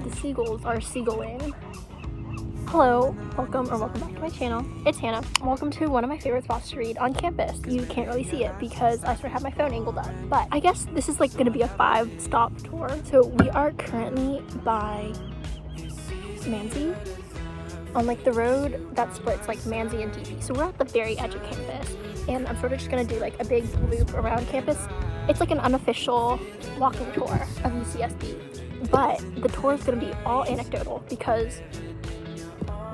the seagulls are seagulling. Hello, welcome back to my channel. It's Hannah. Welcome to one of my favorite spots to read on campus. You can't really see it because I sort of have my phone angled up, but I guess this is like going to be a 5-stop tour. So we are currently by Manzi, on like the road that splits like Manzi and DP. So we're at the very edge of campus, and I'm sort of just going to do like a big loop around campus. It's like an unofficial walking tour of ucsb, but the tour is going to be all anecdotal because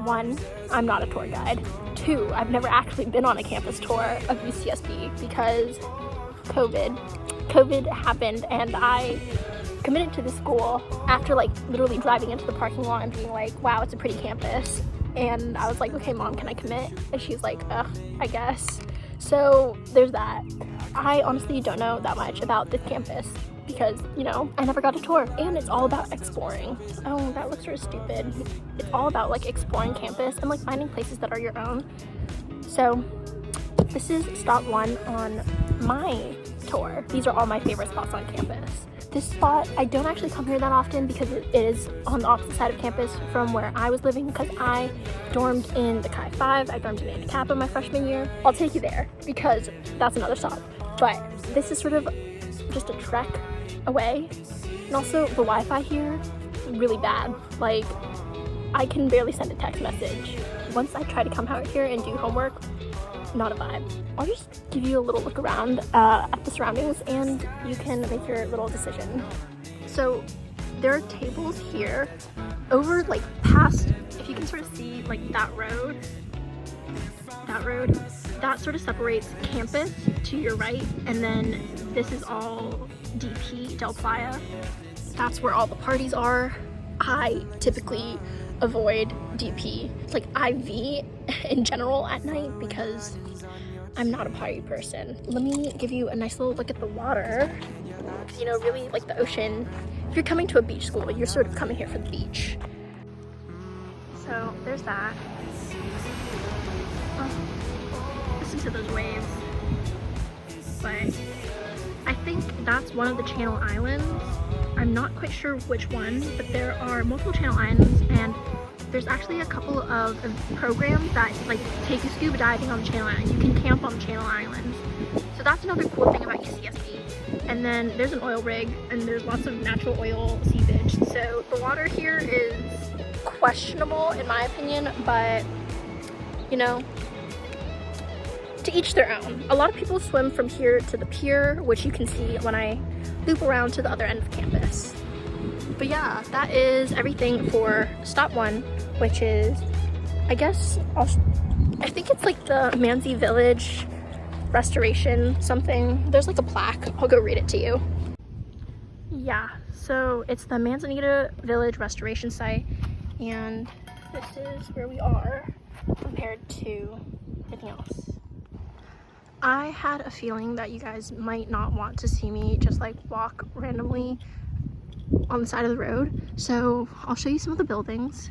1, I'm not a tour guide. 2, I've never actually been on a campus tour of ucsb because COVID happened, and I committed to the school after like literally driving into the parking lot and being like, wow, it's a pretty campus. And I was like, okay mom, can I commit? And she's like, ugh, I guess. So there's that. I honestly don't know that much about this campus because, you know, I never got a tour, and it's all about exploring. Oh, that looks sort of stupid. It's all about like exploring campus and like finding places that are your own. So this is stop 1 on my tour. These are all my favorite spots on campus. This spot, I don't actually come here that often because it is on the opposite side of campus from where I was living, because I dormed in the Chi 5, I dormed in Kappa my freshman year. I'll take you there because that's another stop. But this is sort of just a trek away. And also the Wi-Fi here is really bad. Like, I can barely send a text message. Once I try to come out here and do homework, not a vibe. I'll just give you a little look around at the surroundings, and you can make your little decision. So there are tables here over like past, if you can sort of see like that road that sort of separates campus to your right, and then this is all DP, Del Playa. That's where all the parties are. I typically avoid DP, like IV in general at night, because I'm not a party person. Let me give you a nice little look at the water. You know, really like the ocean. If you're coming to a beach school, you're sort of coming here for the beach. So there's that. Oh, listen to those waves. But I think that's one of the Channel Islands. I'm not quite sure which one, but there are multiple Channel Islands, and there's actually a couple of programs that like take you scuba diving on the Channel Islands. You can camp on the Channel Islands. So that's another cool thing about UCSB. And then there's an oil rig, and there's lots of natural oil seepage. So the water here is questionable in my opinion, but you know, to each their own. A lot of people swim from here to the pier, which you can see when I loop around to the other end of campus. But yeah, that is everything for stop 1, which is, I guess, I think it's like the Manzi Village restoration something. There's like a plaque. I'll go read it to you. Yeah, so it's the Manzanita Village restoration site, and this is where we are compared to everything else. I had a feeling that you guys might not want to see me just like walk randomly on the side of the road, so I'll show you some of the buildings.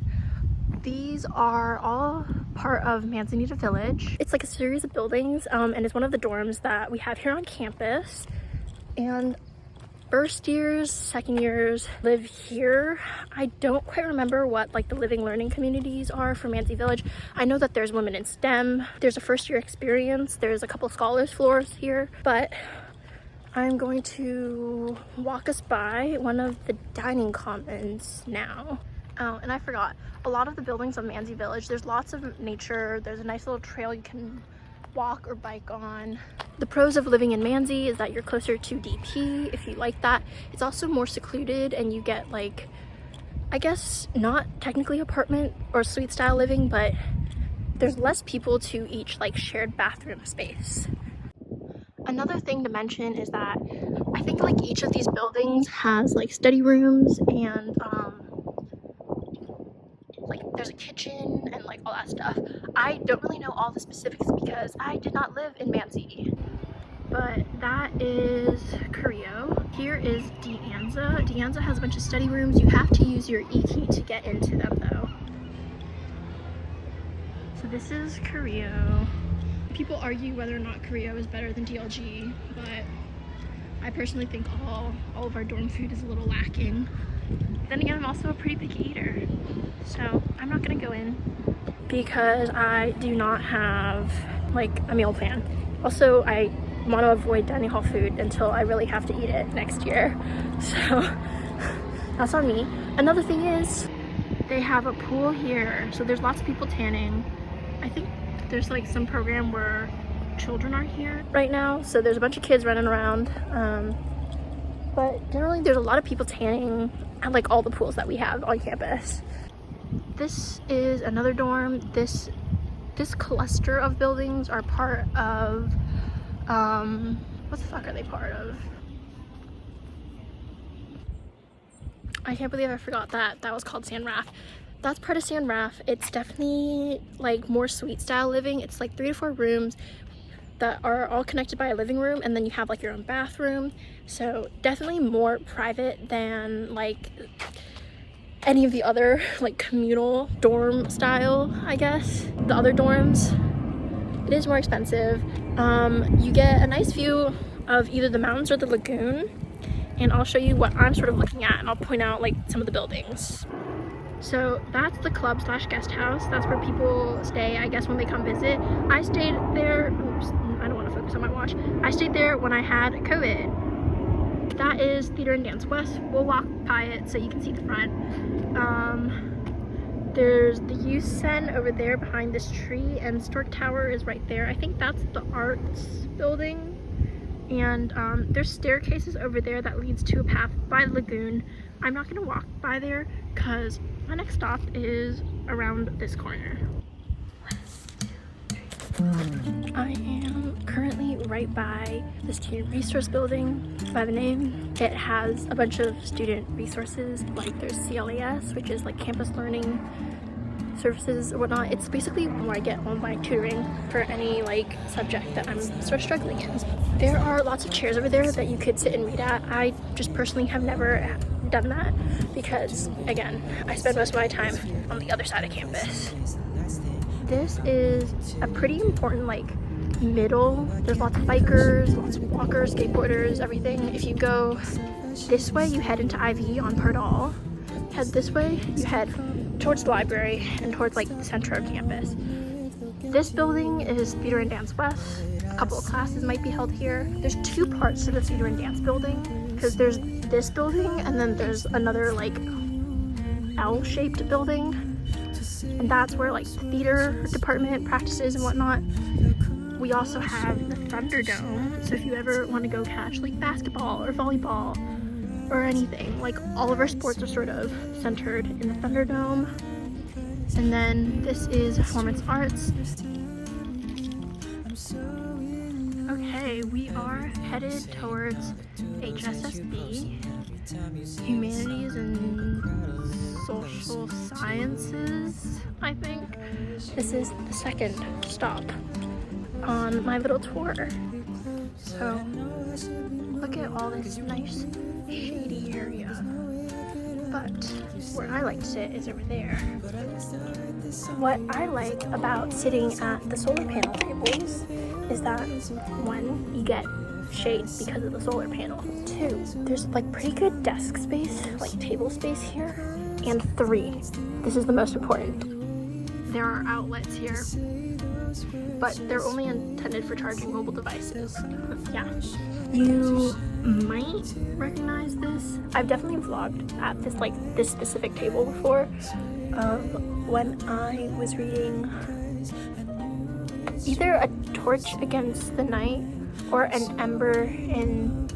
These are all part of Manzanita Village. It's like a series of buildings, and it's one of the dorms that we have here on campus. And first years, second years live here. I don't quite remember what like the living learning communities are for Manzi Village. I know that there's women in STEM, there's a first year experience, there's a couple scholars floors here, but I'm going to walk us by one of the dining commons now. Oh, and I forgot, a lot of the buildings of Manzi Village, there's lots of nature, there's a nice little trail you can walk or bike on. The pros of living in Manzi is that you're closer to DP if you like that. It's also more secluded, and you get like, I guess not technically apartment or suite style living, but there's less people to each like shared bathroom space. Another thing to mention is that I think like each of these buildings has like study rooms, and like there's a kitchen and like all that stuff. I don't really know all the specifics because I did not live in Manzi. But that is Carrillo. Here is De Anza. De Anza has a bunch of study rooms. You have to use your E-key to get into them though. So this is Carrillo. People argue whether or not Carrillo is better than DLG, but I personally think all of our dorm food is a little lacking. Then again, I'm also a pretty picky eater, so I'm not gonna go in because I do not have like a meal plan. Also, I want to avoid dining hall food until I really have to eat it next year, so that's on me. Another thing is they have a pool here, so there's lots of people tanning. I think there's like some program where children are here right now, so there's a bunch of kids running around, but generally there's a lot of people tanning at like all the pools that we have on campus. This is another dorm. This cluster of buildings are part of what the fuck are they part of? I can't believe I forgot that was called San Raf. That's part of San Raf. It's definitely like more suite style living. It's like 3 to 4 rooms that are all connected by a living room, and then you have like your own bathroom. So definitely more private than like any of the other like communal dorm style, I guess. The other dorms, it is more expensive. You get a nice view of either the mountains or the lagoon, and I'll show you what I'm sort of looking at, and I'll point out like some of the buildings. So that's the club / guest house. That's where people stay, I guess, when they come visit. I stayed there, oops, I don't want to focus on my watch. I stayed there when I had COVID. That is Theater and Dance West. We'll walk by it so you can see the front. There's the youth center over there behind this tree, and Stork Tower is right there. I think that's the arts building. And there's staircases over there that leads to a path by the lagoon. I'm not gonna walk by there because my next stop is around this corner. I am currently right by the student resource building by the name. It has a bunch of student resources, like there's CLAS, which is like campus learning services or whatnot. It's basically where I get all my tutoring for any like subject that I'm sort of struggling in. There are lots of chairs over there that you could sit and read at. I just personally have never done that because, again, I spend most of my time on the other side of campus. This is a pretty important like middle. There's lots of bikers, lots of walkers, skateboarders, everything. If you go this way, you head into IV on Pardal. Head this way, you head towards the library and towards like the center of campus. This building is Theater and Dance West. A couple of classes might be held here. There's 2 parts to the Theater and Dance building, because there's this building and then there's another like L-shaped building, and that's where like the theater department practices and whatnot. We also have the Thunderdome, so if you ever want to go catch like basketball or volleyball or anything, like all of our sports are sort of centered in the Thunderdome. And then this is performance arts. Okay, we are headed towards hssb, humanities and social sciences, I think. This is the second stop on my little tour. So look at all this nice shady area, but where I like to sit is over there. What I like about sitting at the solar panel tables is that 1, you get shade because of the solar panel. 2, there's like pretty good desk space, like table space here. And 3, this is the most important, there are outlets here, but they're only intended for charging mobile devices. Yeah. You might recognize this. I've definitely vlogged at this specific table before. When I was reading either A Torch Against the Night or An Ember in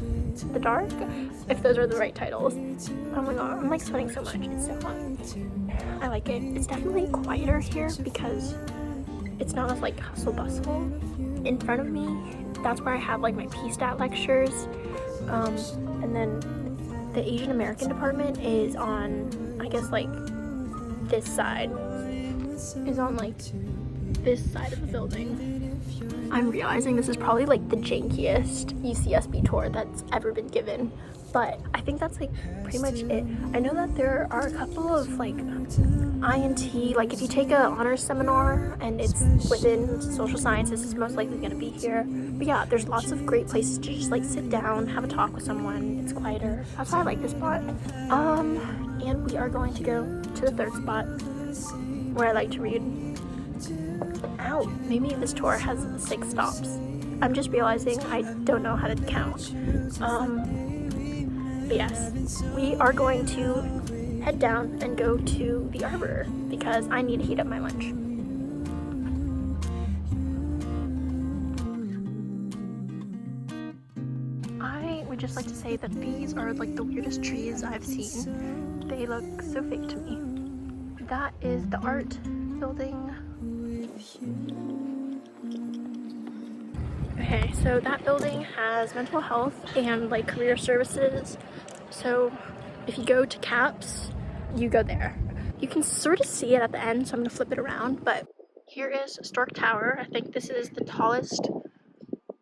the Dark, if those are the right titles. Oh my god, I'm like sweating so much, it's so hot. I like it. It's definitely quieter here because it's not as like hustle bustle. In front of me, that's where I have like my PSTAT lectures, and then the Asian American department is on, I guess, like this side, is on like this side of the building. I'm realizing this is probably like the jankiest UCSB tour that's ever been given, But I think that's like pretty much it. I know that there are a couple of like INT, like if you take a honors seminar and it's within social sciences, it's most likely going to be here. But yeah, there's lots of great places to just like sit down, have a talk with someone. It's quieter. That's why I like this spot. And we are going to go to the third spot where I like to read. Ow, maybe this tour has 6 stops. I'm just realizing I don't know how to count. But yes, we are going to head down and go to the arbor because I need to heat up my lunch. I would just like to say that these are like the weirdest trees I've seen. They look so fake to me. That is the art building. Okay, so that building has mental health and like career services. So if you go to CAPS, you go there. You can sort of see it at the end, so I'm gonna flip it around, but here is Stork Tower. I think this is the tallest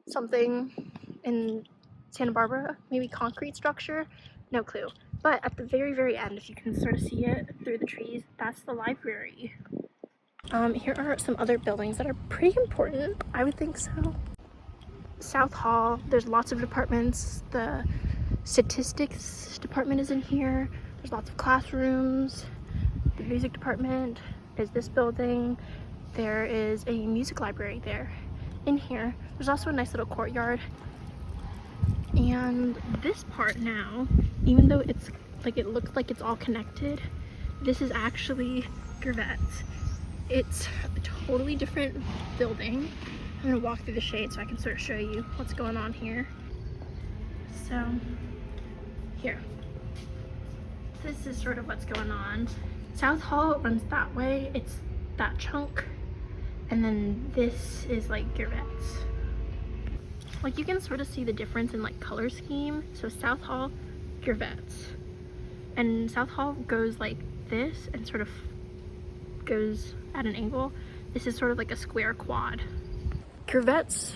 something in Santa Barbara, maybe concrete structure, no clue. But at the very, very end, if you can sort of see it through the trees, that's the library. Here are some other buildings that are pretty important, I would think so. South Hall, there's lots of departments. The statistics department is in here. There's lots of classrooms. The music department is this building. There is a music library there. In here, there's also a nice little courtyard. And this part now, even though it's like it looks like it's all connected, this is actually Gervais. It's a totally different building. I'm gonna walk through the shade so I can sort of show you what's going on here. So, here. This is sort of what's going on. South Hall runs that way, it's that chunk. And then this is like Gervais. Like you can sort of see the difference in like color scheme. So South Hall, Gervais. And South Hall goes like this and sort of goes at an angle. This is sort of like a square quad. Gervais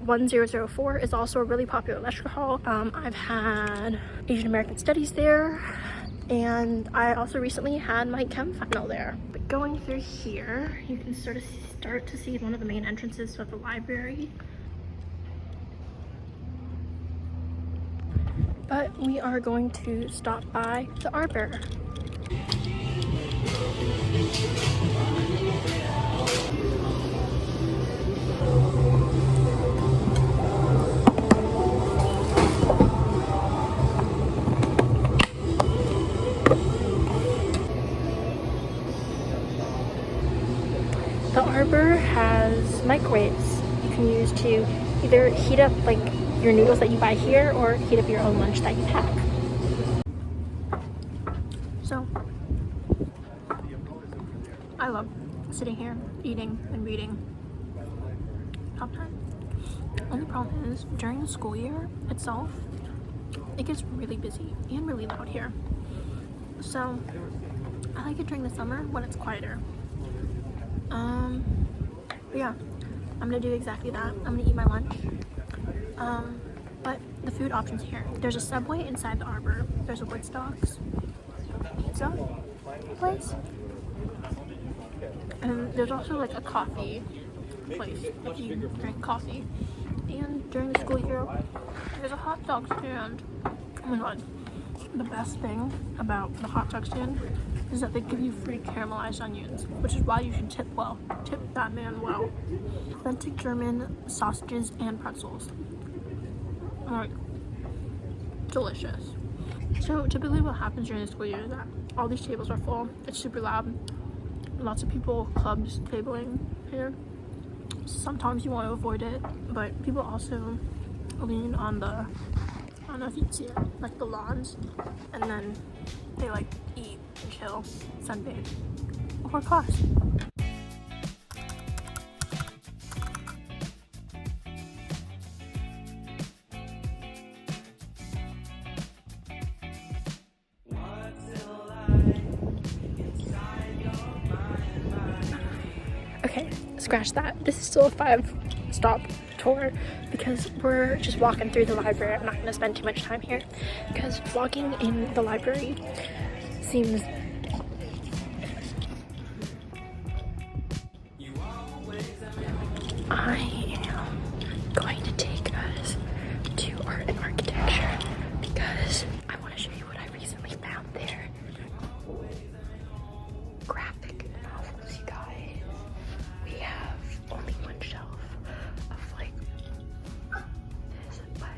1004 is also a really popular lecture hall. I've had Asian American Studies there, and I also recently had my chem final there. But going through here, you can sort of start to see one of the main entrances to the library. But we are going to stop by the arbor. The arbor has microwaves you can use to either heat up like your noodles that you buy here or heat up your own lunch that you pack. So, I love sitting here, eating and reading. Top 10. Only problem is, during the school year itself, it gets really busy and really loud here. So, I like it during the summer when it's quieter. But yeah, I'm gonna do exactly that. I'm gonna eat my lunch. But the food options here. There's a Subway inside the arbor. There's a Woodstock's pizza place. And there's also like a coffee place if you drink coffee. And during the school year, there's a hot dog stand. Oh my god. The best thing about the hot dog stand is that they give you free caramelized onions, which is why you should tip well. Tip that man well. Authentic German sausages and pretzels. Like, delicious. So typically what happens during the school year is that all these tables are full. It's super loud. Lots of people, clubs, tabling here. Sometimes you want to avoid it, but people also lean on the, I don't know if you can see it, like the lawns, and then they like eat and chill, sunbathe before class. Okay, scratch that. This is still a 5 stop tour because we're just walking through the library. I'm not going to spend too much time here because walking in the library seems I am going to take us to art and architecture because I want to show you what I recently found there. Graphic novels, you guys. We have only one shelf of like this, but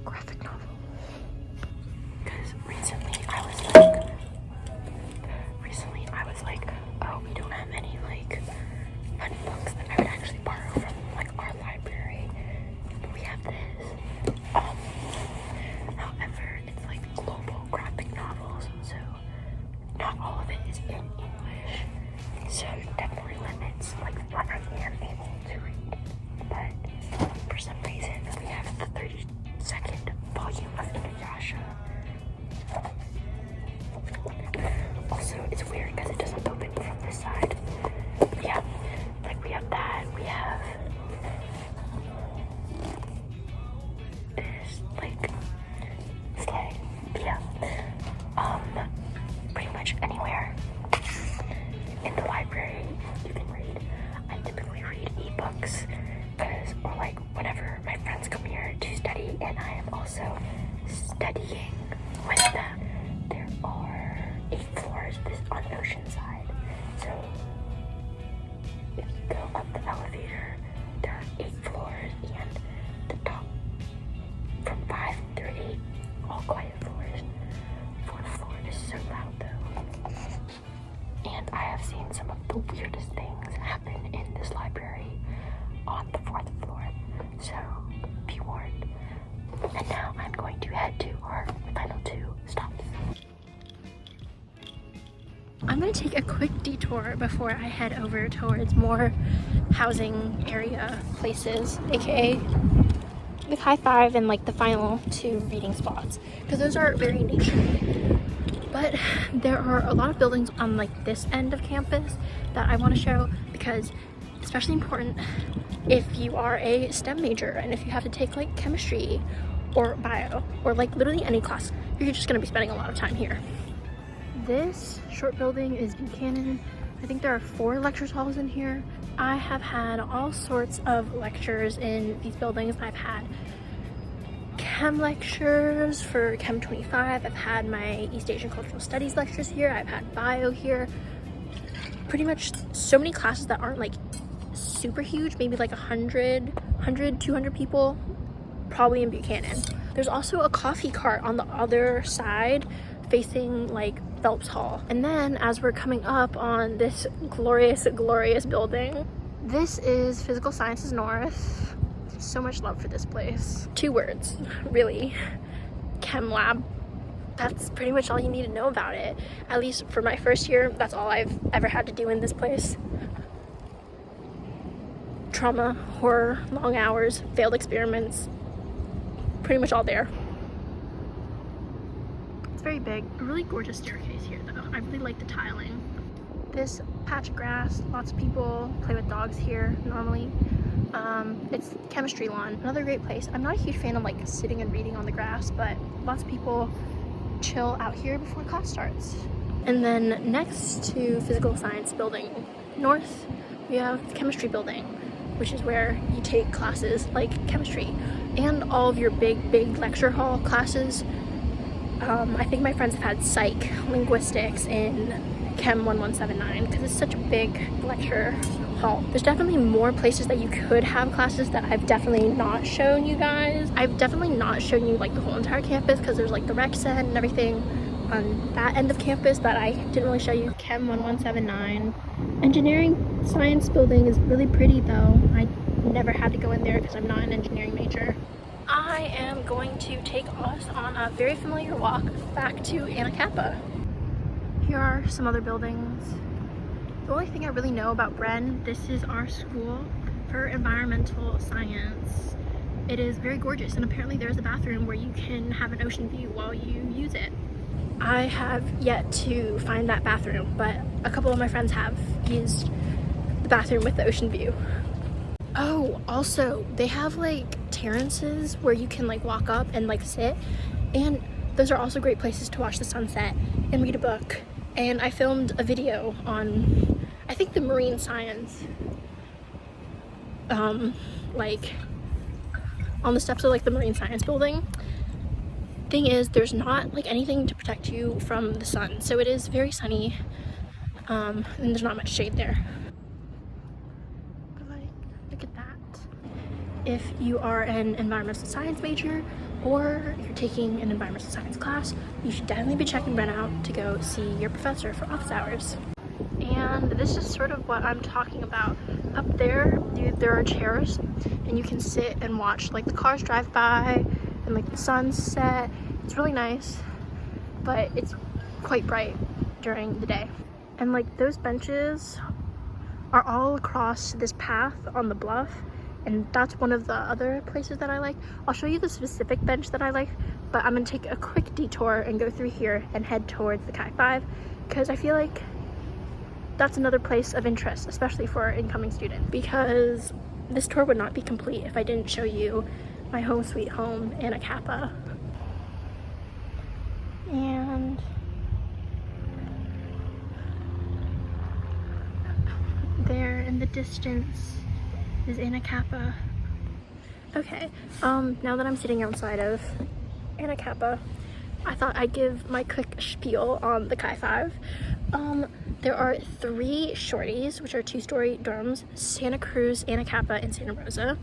graphic novel. Because recently I was like, oh, we don't have any like fun books that I would actually borrow from like our library. But we have this. However, it's like global graphic novels, so not all of it is in English. So it definitely limits like what I am able to read. But for some reason we have the 32nd volume of Inuyasha. Also, it's weird because it doesn't open from this side. But yeah, like we have that. We have this like sleigh. But yeah, pretty much anywhere in the library you can read. I typically read ebooks because, or like whenever my friends come here to study, and I am also studying with them. There are 8 floors on Oceanside, so if you go up the elevator, there are 8 floors, and the top from 5 through 8, all quiet floors. 4th floor is so loud though. And I have seen some of the weirdest things happen in this library on the 4th floor, so be warned. And now I'm going to head to our final 2 stops. I'm going to take a quick detour before I head over towards more housing area places, aka like high 5 and like the final 2 reading spots, because those are very niche. But there are a lot of buildings on like this end of campus that I want to show because especially important if you are a STEM major and if you have to take like chemistry or bio or like literally any class, you're just going to be spending a lot of time here. This short building is Buchanan. I think there are 4 lecture halls in here. I have had all sorts of lectures in these buildings. I've had chem lectures for Chem 25. I've had my East Asian Cultural Studies lectures here. I've had bio here. Pretty much so many classes that aren't like super huge, maybe like 100, 200 people, probably in Buchanan. There's also a coffee cart on the other side facing like Phelps Hall. And then as we're coming up on this glorious building, this is Physical Sciences North. So much love for this place. 2 words, really. Chem lab. That's pretty much all you need to know about it. At least for my first year, that's all I've ever had to do in this place. Trauma, horror, long hours, failed experiments, pretty much all there. It's very big. A really gorgeous staircase here though. I really like the tiling. This patch of grass, lots of people play with dogs here normally. It's chemistry lawn, another great place. I'm not a huge fan of like sitting and reading on the grass, but lots of people chill out here before class starts. And then next to Physical Science Building North, we have the chemistry building, which is where you take classes like chemistry and all of your big lecture hall classes. I think my friends have had psych, linguistics in Chem 1179 because it's such a big lecture hall. There's definitely more places that you could have classes that I've definitely not shown you guys. I've definitely not shown you like the whole entire campus because there's like the rec center and everything on that end of campus that I didn't really show you. Chem 1179. Engineering science building is really pretty though. I never had to go in there because I'm not an engineering major. I am going to take us on a very familiar walk back to Anacapa. Here are some other buildings. The only thing I really know about Bren, this is our school for environmental science. It is very gorgeous, and apparently there's a bathroom where you can have an ocean view while you use it. I have yet to find that bathroom, but a couple of my friends have used the bathroom with the ocean view. Oh, also, they have like terraces where you can like walk up and like sit, and those are also great places to watch the sunset and read a book. And I filmed a video on, I think, the marine science, like on the steps of like the marine science building. Thing is, there's not like anything to protect you from the sun, so it is very sunny, and there's not much shade there. But like, look at that. If you are an environmental science major or if you're taking an environmental science class, you should definitely be checking Brent out to go see your professor for office hours. And this is sort of what I'm talking about. Up there, there are chairs, and you can sit and watch like the cars drive by and like the sunset. It's really nice, but it's quite bright during the day. And like those benches are all across this path on the bluff, and that's one of the other places that I like. I'll show you the specific bench that I like, but I'm gonna take a quick detour and go through here and head towards the Chi 5 because I feel like that's another place of interest, especially for incoming students, because this tour would not be complete if I didn't show you my home sweet home in a Kappa. And there in the distance is Anacapa. Okay, now that I'm sitting outside of Anacapa, I thought I'd give my quick spiel on the Chi 5. There are 3 shorties, which are 2-story dorms: Santa Cruz, Anacapa, and Santa Rosa.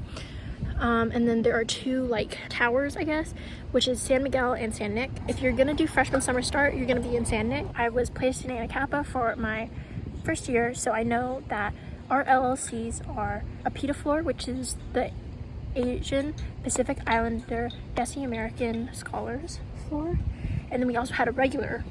And then there are 2 like towers, I guess, which is San Miguel and San Nick. If you're gonna do freshman summer start, you're gonna be in San Nick. I was placed in Anacapa for my first year, so I know that our LLCs are a pita floor, which is the Asian Pacific Islander Desi American Scholars floor, and then we also had a regular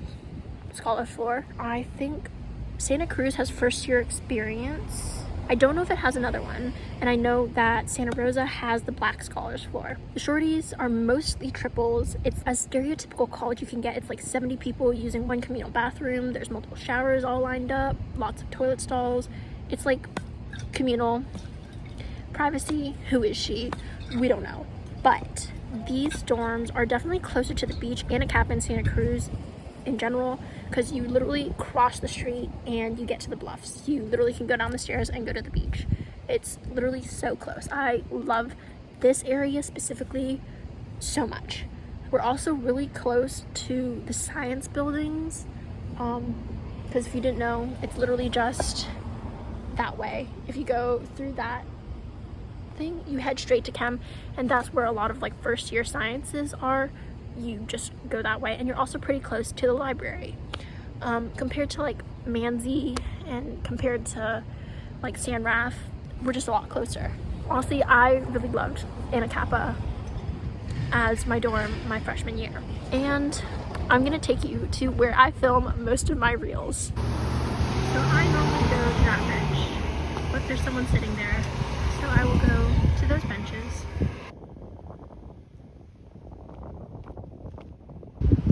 scholar floor. I think Santa Cruz has first year experience. I don't know if it has another one, and I know that Santa Rosa has the black scholars floor. The shorties are mostly triples. It's as stereotypical college you can get. It's like 70 people using 1 communal bathroom. There's multiple showers all lined up, lots of toilet stalls. It's like communal privacy. Who is she? We don't know. But these dorms are definitely closer to the beach, Anacapa and Santa Cruz in general, because you literally cross the street and you get to the bluffs. You literally can go down the stairs and go to the beach. It's literally so close. I love this area specifically so much. We're also really close to the science buildings, because if you didn't know, it's literally just that way. If you go through that thing, you head straight to chem, and that's where a lot of like first year sciences are. You just go that way, and you're also pretty close to the library. Compared to like Manzi and compared to like San Raf, we're just a lot closer. Honestly, I really loved Anacapa as my dorm my freshman year, and I'm gonna take you to where I film most of my reels. So I normally go to that bench, but there's someone sitting there, so I will go to those benches.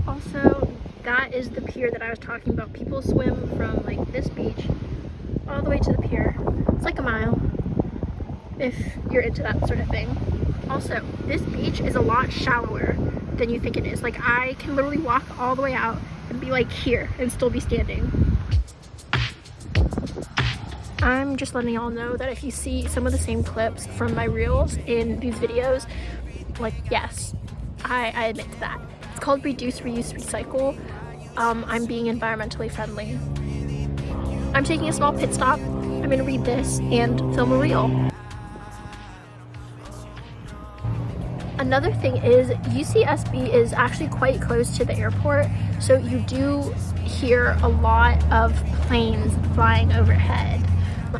Also, that is the pier that I was talking about. People swim from like this beach all the way to the pier. It's like a mile if you're into that sort of thing. Also, this beach is a lot shallower than you think it is. Like, I can literally walk all the way out and be like here and still be standing. I'm just letting y'all know that if you see some of the same clips from my reels in these videos, like, yes, I admit to that. It's called Reduce, Reuse, Recycle. I'm being environmentally friendly. I'm taking a small pit stop. I'm gonna read this and film a reel. Another thing is UCSB is actually quite close to the airport, so you do hear a lot of planes flying overhead.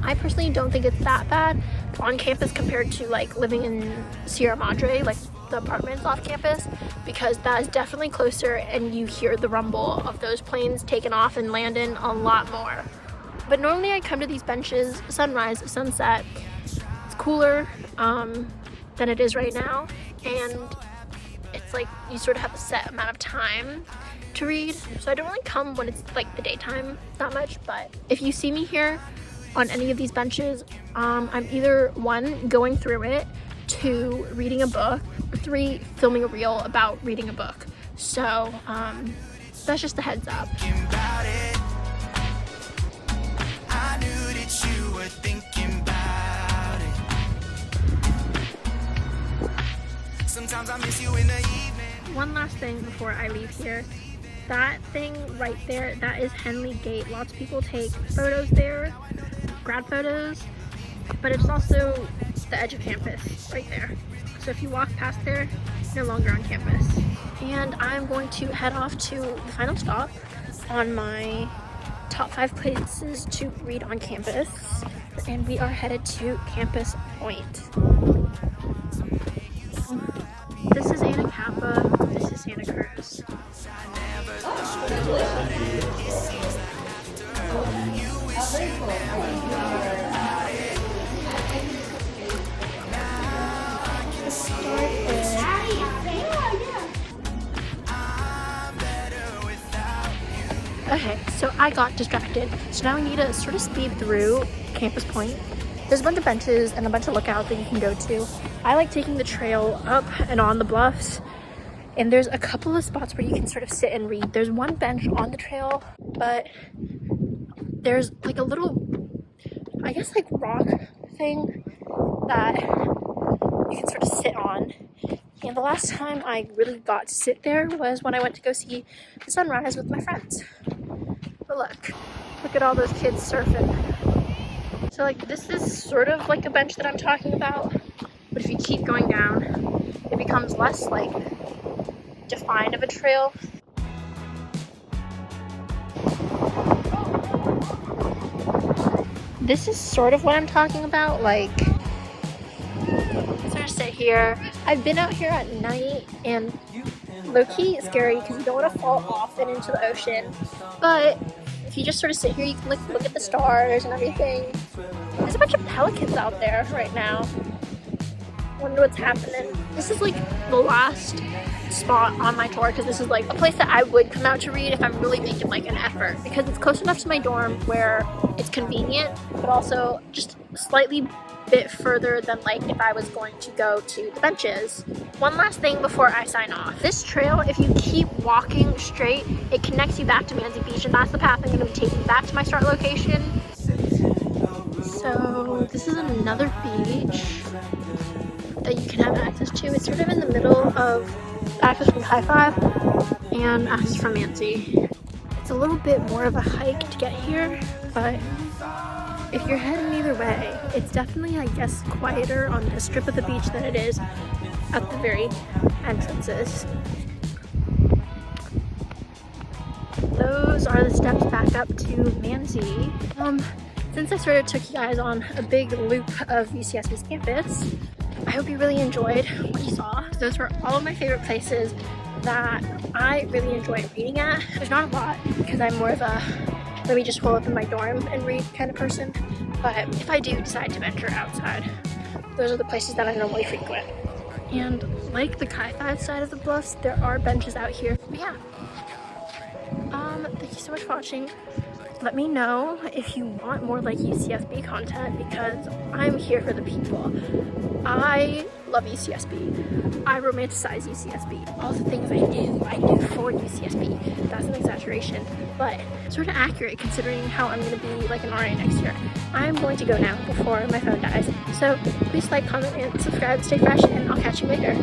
I personally don't think it's that bad on campus compared to like living in Sierra Madre, like the apartments off campus, because that is definitely closer and you hear the rumble of those planes taking off and landing a lot more. But normally I come to these benches sunrise, sunset. It's cooler than it is right now, and it's like you sort of have a set amount of time to read, so I don't really come when it's like the daytime that much. But if you see me here, on any of these benches. I'm either 1, going through it, 2, reading a book, or 3, filming a reel about reading a book. So that's just a heads up. Sometimes I miss you in the evening. One last thing before I leave here. That thing right there, that is Henley Gate. Lots of people take photos there, grad photos, but it's also the edge of campus right there. So if you walk past there, no longer on campus. And I'm going to head off to the final stop on my top 5 places to read on campus. And we are headed to Campus Point. This is Anna Kappa, this is Santa Cruz. Okay, so I got distracted. So now we need to sort of speed through Campus Point. There's a bunch of benches and a bunch of lookouts that you can go to. I like taking the trail up and on the bluffs. And there's a couple of spots where you can sort of sit and read. There's one bench on the trail, but there's like a little, I guess like rock thing that you can sort of sit on. And the last time I really got to sit there was when I went to go see the sunrise with my friends. But look at all those kids surfing. So like this is sort of like a bench that I'm talking about, but if you keep going down, it becomes less like defined of a trail. This is sort of what I'm talking about, like sort of sit here. I've been out here at night and low-key it's scary because you don't want to fall off and into the ocean, but if you just sort of sit here you can look at the stars and everything. There's a bunch of pelicans out there right now. Wonder what's happening. This is like the last spot on my tour because this is like a place that I would come out to read if I'm really making like an effort, because it's close enough to my dorm where it's convenient, but also just slightly bit further than like if I was going to go to the benches. One last thing before I sign off. This trail, if you keep walking straight, it connects you back to Manzi Beach, and that's the path I'm going to be taking back to my start location. So this is another beach that you can have access to. It's sort of in the middle of access from High Five and access from Manzi. It's a little bit more of a hike to get here, but if you're heading either way, it's definitely, I guess, quieter on this strip of the beach than it is at the very entrances. Those are the steps back up to Manzi. Since I sort of took you guys on a big loop of UCSB's campus, I hope you really enjoyed what you saw. Those were all of my favorite places that I really enjoy reading at. There's not a lot because I'm more of a let me just hole up in my dorm and read kind of person, but if I do decide to venture outside, those are the places that I normally frequent. And like the Chi Phi side of the bluffs, there are benches out here. But yeah, thank you so much for watching. Let me know if you want more like UCSB content, because I'm here for the people. I love UCSB. I romanticize UCSB. All the things I do for UCSB. That's an exaggeration, but sort of accurate considering how I'm going to be like an RA next year. I'm going to go now before my phone dies. So please like, comment, and subscribe. Stay fresh, and I'll catch you later.